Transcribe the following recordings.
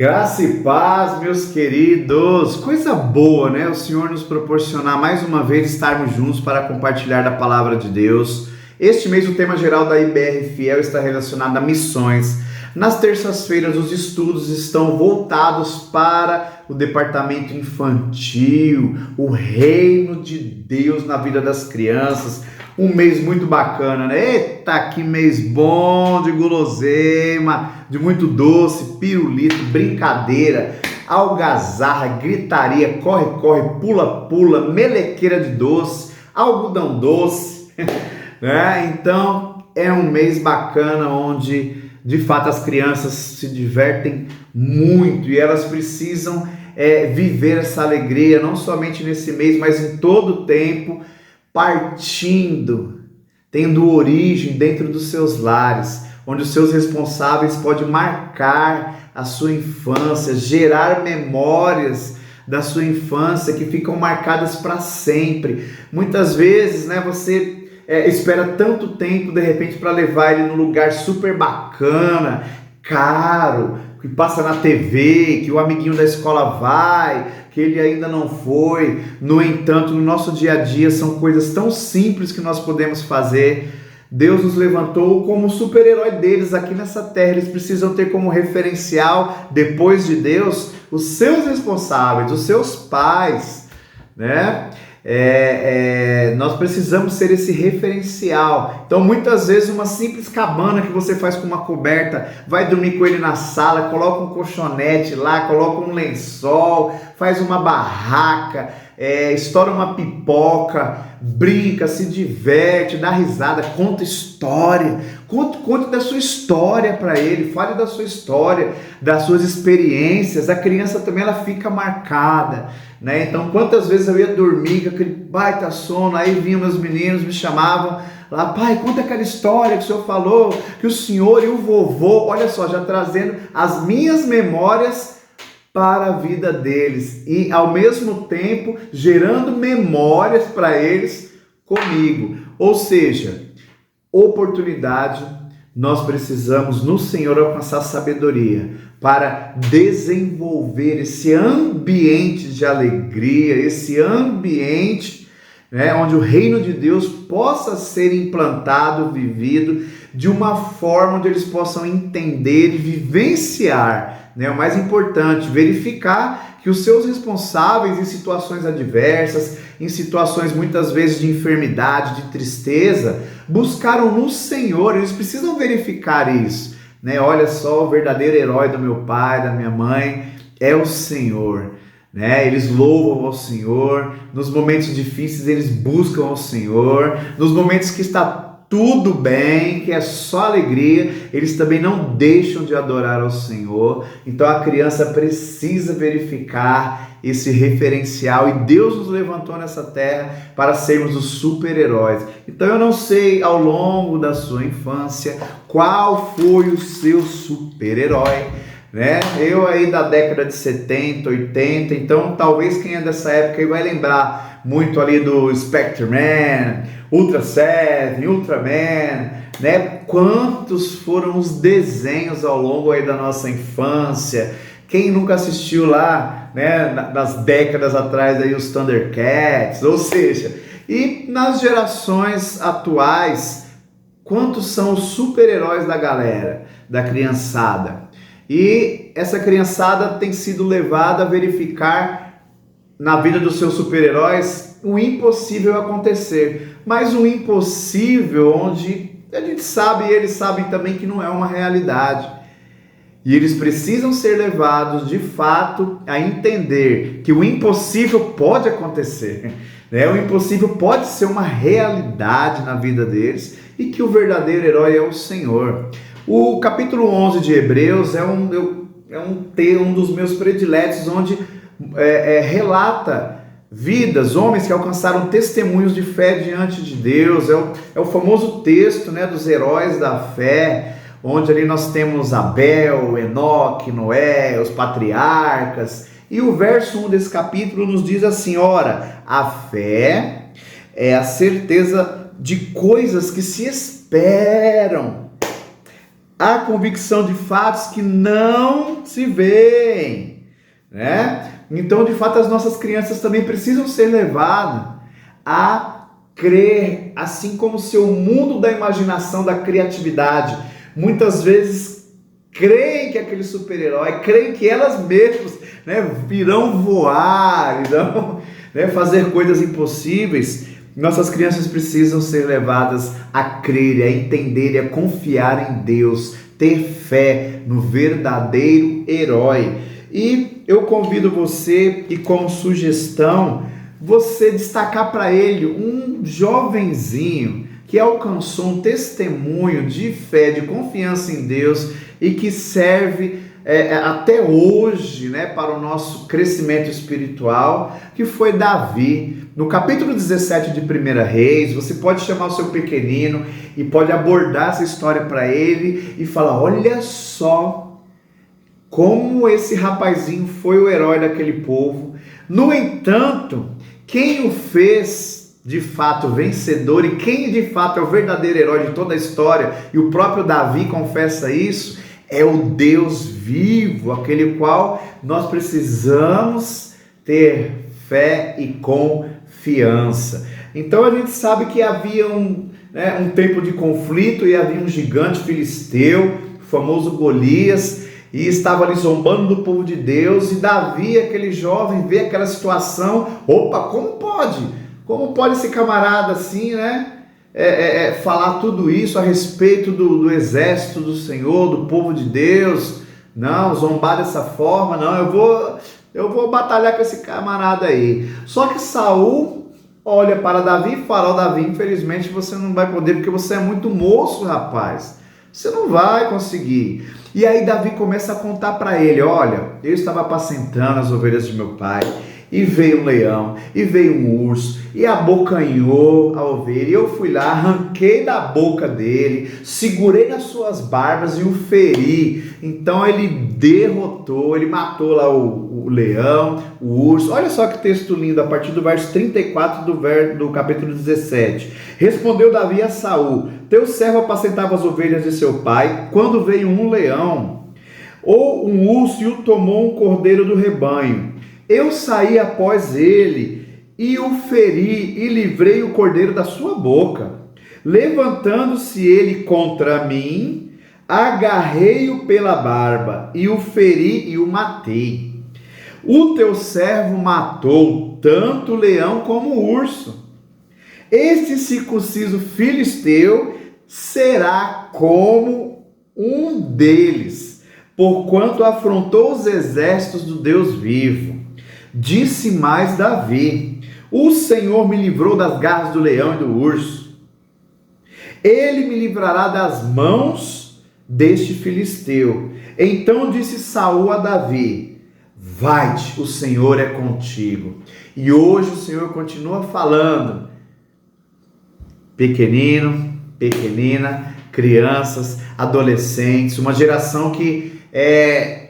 Graça e paz, meus queridos. Coisa boa, né? O Senhor nos proporcionar mais uma vez estarmos juntos para compartilhar da palavra de Deus. Este mês o tema geral da IBR Fiel está relacionado a missões. Nas terças-feiras os estudos estão voltados para o departamento infantil, o reino de Deus na vida das crianças. Um mês muito bacana, né? Eita, que mês bom de guloseima, de muito doce, pirulito, brincadeira, algazarra, gritaria, corre-corre, pula-pula, melequeira de doce, algodão doce, né? Então, é um mês bacana onde, de fato, as crianças se divertem muito e elas precisam viver essa alegria, não somente nesse mês, mas em todo o tempo, partindo, tendo origem dentro dos seus lares, onde os seus responsáveis podem marcar a sua infância, gerar memórias da sua infância que ficam marcadas para sempre. Muitas vezes, né, você espera tanto tempo de repente para levar ele num lugar super bacana, caro, que passa na TV, que o amiguinho da escola vai, que ele ainda não foi. No entanto, no nosso dia a dia são coisas tão simples que nós podemos fazer. Deus nos levantou como super-herói deles aqui nessa terra. Eles precisam ter como referencial, depois de Deus, os seus responsáveis, os seus pais, né? Nós precisamos ser esse referencial. Então muitas vezes uma simples cabana que você faz com uma coberta, vai dormir com ele na sala, coloca um colchonete lá, coloca um lençol, faz uma barraca, estoura uma pipoca, brinca, se diverte, dá risada, conta história, conte da sua história para ele, fale da sua história, das suas experiências. A criança também ela fica marcada, né? Então quantas vezes eu ia dormir com aquele baita sono, aí vinham meus meninos, me chamavam lá, pai, conta aquela história que o senhor falou, que o senhor e o vovô, olha só, já trazendo as minhas memórias para a vida deles e ao mesmo tempo gerando memórias para eles comigo. Ou seja, oportunidade, nós precisamos no Senhor alcançar sabedoria para desenvolver esse ambiente de alegria, esse ambiente, né, onde o reino de Deus possa ser implantado, vivido de uma forma onde eles possam entender e vivenciar, né, o mais importante, verificar que os seus responsáveis em situações adversas, em situações muitas vezes de enfermidade, de tristeza, buscaram no Senhor. Eles precisam verificar isso, né? Olha só, o verdadeiro herói do meu pai, da minha mãe, é o Senhor, né? Eles louvam ao Senhor, nos momentos difíceis eles buscam ao Senhor, nos momentos que está tudo bem, que é só alegria, eles também não deixam de adorar ao Senhor. Então a criança precisa verificar esse referencial e Deus nos levantou nessa terra para sermos os super-heróis. Então eu não sei ao longo da sua infância qual foi o seu super-herói, né? Eu aí da década de 70, 80, então talvez quem é dessa época aí vai lembrar muito ali do Spectreman, Ultra Seven, Ultraman, né? Quantos foram os desenhos ao longo aí da nossa infância? Quem nunca assistiu lá, né, nas décadas atrás aí os Thundercats? Ou seja, e nas gerações atuais, quantos são os super-heróis da galera, da criançada? E essa criançada tem sido levada a verificar na vida dos seus super-heróis o impossível acontecer, mas um impossível onde a gente sabe e eles sabem também que não é uma realidade. E eles precisam ser levados de fato a entender que o impossível pode acontecer, né? O impossível pode ser uma realidade na vida deles e que o verdadeiro herói é o Senhor. O capítulo 11 de Hebreus é um dos meus prediletos, onde relata vidas, homens que alcançaram testemunhos de fé diante de Deus. É o famoso texto, né, dos heróis da fé, onde ali nós temos Abel, Enoque, Noé, os patriarcas. E o verso 1 desse capítulo nos diz assim: ora, a fé é a certeza de coisas que se esperam. a convicção de fatos que não se veem, né? Então, de fato, as nossas crianças também precisam ser levadas a crer, assim como o seu mundo da imaginação, da criatividade, muitas vezes creem que aquele super-herói, creem que elas mesmas, né, irão voar, irão, né, fazer coisas impossíveis. Nossas crianças precisam ser levadas a crer, a entender e a confiar em Deus, ter fé no verdadeiro herói. E eu convido você, e como sugestão, você destacar para ele um jovenzinho que alcançou um testemunho de fé, de confiança em Deus e que serve até hoje, né, para o nosso crescimento espiritual, que foi Davi. No capítulo 17 de 1 Reis, você pode chamar o seu pequenino e pode abordar essa história para ele e falar: olha só como esse rapazinho foi o herói daquele povo. No entanto, quem o fez de fato vencedor e quem de fato é o verdadeiro herói de toda a história, e o próprio Davi confessa isso, é o Deus vivo, aquele qual nós precisamos ter fé e confiança. Então a gente sabe que havia um tempo de conflito e havia um gigante filisteu, o famoso Golias, e estava ali zombando do povo de Deus, e Davi, aquele jovem, vê aquela situação. Opa, como pode? Como pode esse camarada assim, né? Falar tudo isso a respeito do exército do Senhor, do povo de Deus? Não, zombar dessa forma, não, eu vou batalhar com esse camarada aí. Só que Saul olha para Davi e fala: Davi, infelizmente você não vai poder, porque você é muito moço, rapaz. Você não vai conseguir. E aí Davi começa a contar para ele: olha, eu estava apacentando as ovelhas de meu pai, e veio um leão, e veio um urso, e abocanhou a ovelha, e eu fui lá, arranquei da boca dele, segurei nas suas barbas e o feri. Então ele derrotou, ele matou lá o leão, o urso. Olha só que texto lindo, a partir do verso 34 do capítulo 17. Respondeu Davi a Saul: teu servo apacentava as ovelhas de seu pai, quando veio um leão ou um urso e o tomou um cordeiro do rebanho. Eu saí após ele e o feri e livrei o cordeiro da sua boca. Levantando-se ele contra mim, agarrei-o pela barba e o feri e o matei. O teu servo matou tanto o leão como o urso. Este circunciso filisteu será como um deles, porquanto afrontou os exércitos do Deus vivo. Disse mais Davi: o Senhor me livrou das garras do leão e do urso. Ele me livrará das mãos deste filisteu. Então disse Saul a Davi: vai-te, o Senhor é contigo. E hoje o Senhor continua falando: pequenino, pequenina, crianças, adolescentes, uma geração que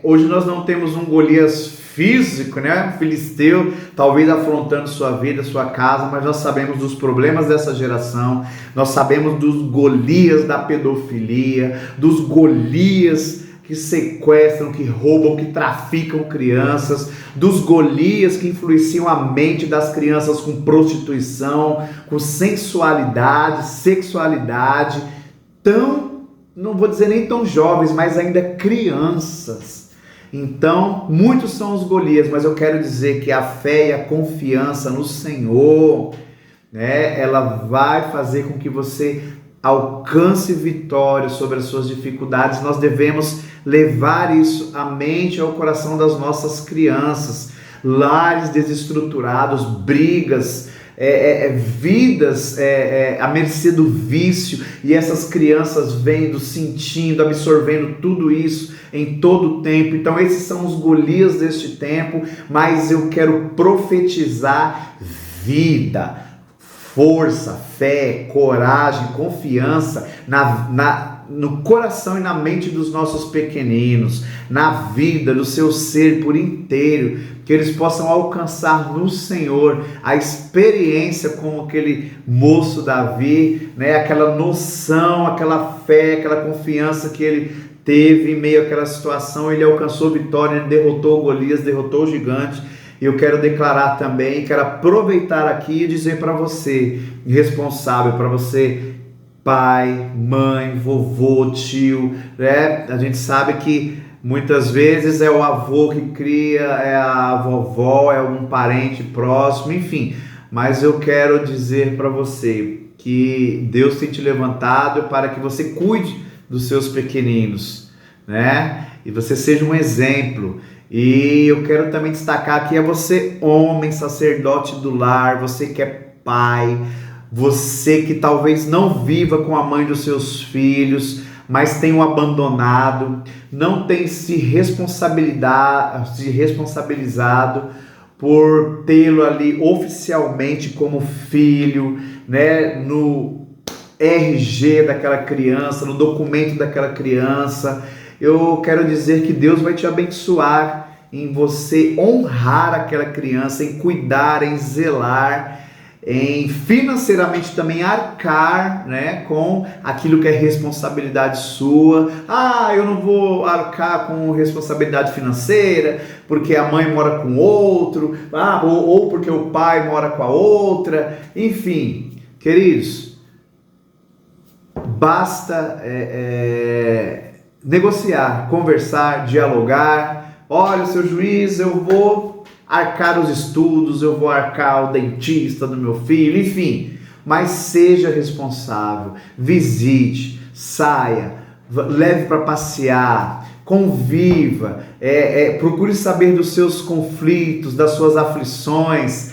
hoje nós não temos um Golias físico, né? Um filisteu, talvez afrontando sua vida, sua casa, mas nós sabemos dos problemas dessa geração, nós sabemos dos Golias da pedofilia, dos Golias que sequestram, que roubam, que traficam crianças, dos Golias que influenciam a mente das crianças com prostituição, com sensualidade, sexualidade, não vou dizer nem tão jovens, mas ainda crianças. Então, muitos são os Golias, mas eu quero dizer que a fé e a confiança no Senhor, né, ela vai fazer com que você alcance vitória sobre as suas dificuldades. Nós devemos levar isso à mente e ao coração das nossas crianças. Lares desestruturados, brigas, vidas à mercê do vício, e essas crianças vendo, sentindo, absorvendo tudo isso em todo o tempo. Então esses são os Golias deste tempo, mas eu quero profetizar vida, força, fé, coragem, confiança no coração e na mente dos nossos pequeninos, na vida do seu ser por inteiro, que eles possam alcançar no Senhor a experiência como aquele moço Davi, né? Aquela noção, aquela fé, aquela confiança que ele teve em meio àquela situação. Ele alcançou vitória, ele derrotou Golias, derrotou o gigante. E eu quero declarar também, quero aproveitar aqui e dizer para você, responsável, para você, pai, mãe, vovô, tio, né? A gente sabe que muitas vezes é o avô que cria, é a vovó, é algum parente próximo, enfim. Mas eu quero dizer para você que Deus tem te levantado para que você cuide dos seus pequeninos, né? E você seja um exemplo. E eu quero também destacar aqui a você, homem, sacerdote do lar, você que é pai, você que talvez não viva com a mãe dos seus filhos, mas tem o abandonado, não tem se responsabilizado por tê-lo ali oficialmente como filho, né, no RG daquela criança, no documento daquela criança. Eu quero dizer que Deus vai te abençoar em você honrar aquela criança, em cuidar, em zelar, em financeiramente também arcar, né, com aquilo que é responsabilidade sua. Eu não vou arcar com responsabilidade financeira porque a mãe mora com outro, ou porque o pai mora com a outra. Enfim, queridos, basta negociar, conversar, dialogar. Olha, seu juiz, eu vou arcar os estudos, eu vou arcar o dentista do meu filho, enfim. Mas seja responsável, visite, saia, leve para passear, conviva, procure saber dos seus conflitos, das suas aflições,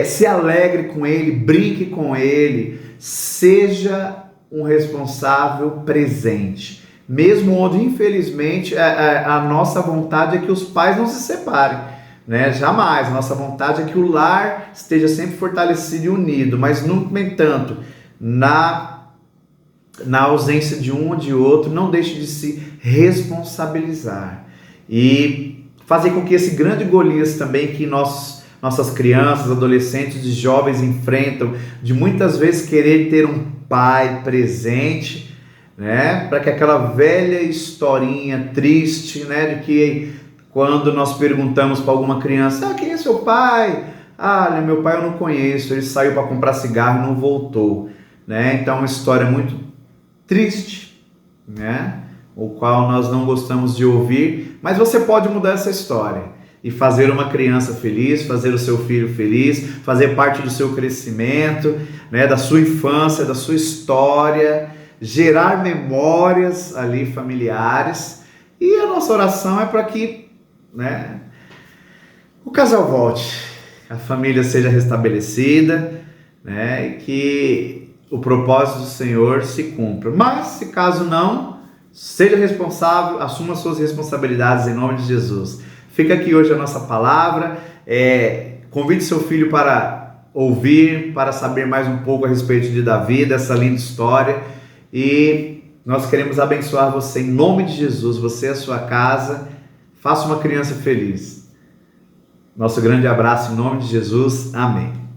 se alegre com ele, brinque com ele, seja um responsável presente. Mesmo onde, infelizmente, a nossa vontade é que os pais não se separem, né? Jamais. A nossa vontade é que o lar esteja sempre fortalecido e unido, mas, no entanto, na ausência de um ou de outro, não deixe de se responsabilizar e fazer com que esse grande Golias também que nossas crianças, adolescentes e jovens enfrentam, de muitas vezes querer ter um pai presente, né, para que aquela velha historinha triste, né, de que quando nós perguntamos para alguma criança, quem é seu pai? Meu pai eu não conheço, ele saiu para comprar cigarro e não voltou, né? Então é uma história muito triste, né, o qual nós não gostamos de ouvir, mas você pode mudar essa história e fazer uma criança feliz, fazer o seu filho feliz, fazer parte do seu crescimento, né, da sua infância, da sua história, gerar memórias ali familiares. E a nossa oração é para que, né, o casal volte, a família seja restabelecida, né, e que o propósito do Senhor se cumpra. Mas, se caso não, seja responsável, assuma suas responsabilidades em nome de Jesus. Fica aqui hoje a nossa palavra. Convide seu filho para ouvir, para saber mais um pouco a respeito de Davi, dessa linda história. E nós queremos abençoar você em nome de Jesus, você e a sua casa. Faça uma criança feliz. Nosso grande abraço em nome de Jesus. Amém.